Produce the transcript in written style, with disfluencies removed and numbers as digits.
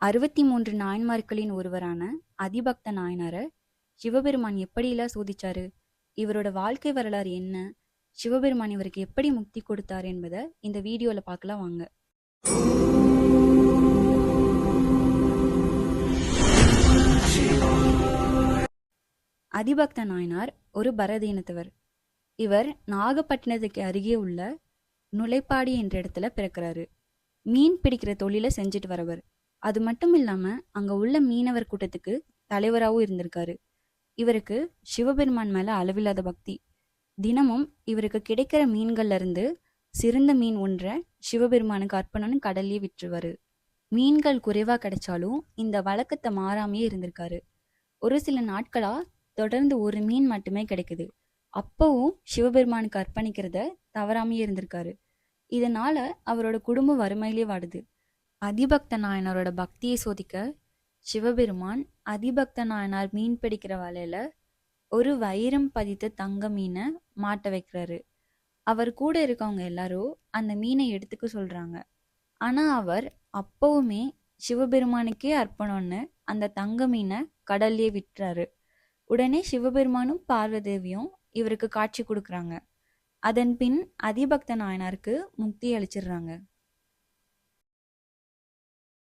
63 நாயன்மார்களின் ஒருவரான அதிபக்த நாயனாரை சிவபெருமான் எப்படியெல்லாம் சோதிச்சாரு, இவரோட வாழ்க்கை வரலாறு என்ன, சிவபெருமான் இவருக்கு எப்படி முக்தி கொடுத்தாரு என்பதை இந்த வீடியோல பார்க்கலாம் வாங்க. அதிபக்த நாயனார் ஒரு பரத இனத்தவர். இவர் நாகப்பட்டினத்துக்கு அருகே உள்ள நுழைப்பாடி என்ற இடத்துல பிறக்கிறாரு. மீன் பிடிக்கிற தொழிலை செஞ்சுட்டு வரவர். அது மட்டும் இல்லாம அங்க உள்ள மீனவர் கூட்டத்துக்கு தலைவராகவும் இருந்திருக்காரு. இவருக்கு சிவபெருமான் மேல அளவில்லாத பக்தி. தினமும் இவருக்கு கிடைக்கிற மீன்கள்ல இருந்து சிறந்த மீன் ஒன்றை சிவபெருமானுக்கு அர்ப்பணம்னு கடல்லே விற்றுவாரு. மீன்கள் குறைவா கிடைச்சாலும் இந்த வழக்கத்தை மாறாமையே இருந்திருக்காரு. ஒரு சில நாட்களா தொடர்ந்து ஒரு மீன் மட்டுமே கிடைக்குது. அப்பவும் சிவபெருமானுக்கு அர்ப்பணிக்கிறத தவறாமையே இருந்திருக்காரு. இதனால அவரோட குடும்பம் வறுமையிலே வாடுது. அதிபக்த நாயனாரோட பக்தியை சோதிக்க சிவபெருமான் அதிபக்த நாயனார் மீன் பிடிக்கிற வலையில ஒரு வைரம் பதித்த தங்க மீனை மாட்ட வைக்கிறாரு. அவர் கூட இருக்கவங்க எல்லாரும் அந்த மீனை எடுத்துக்க சொல்றாங்க. ஆனா அவர் அப்பவுமே சிவபெருமானுக்கே அர்ப்பணம்னு அந்த தங்க மீனை கடல்லே விட்டுறாரு. உடனே சிவபெருமானும் பார்வதேவியும் இவருக்கு காட்சி கொடுக்குறாங்க. அதன் பின் அதிபக்த நாயனாருக்கு முக்தி அளிச்சிடுறாங்க.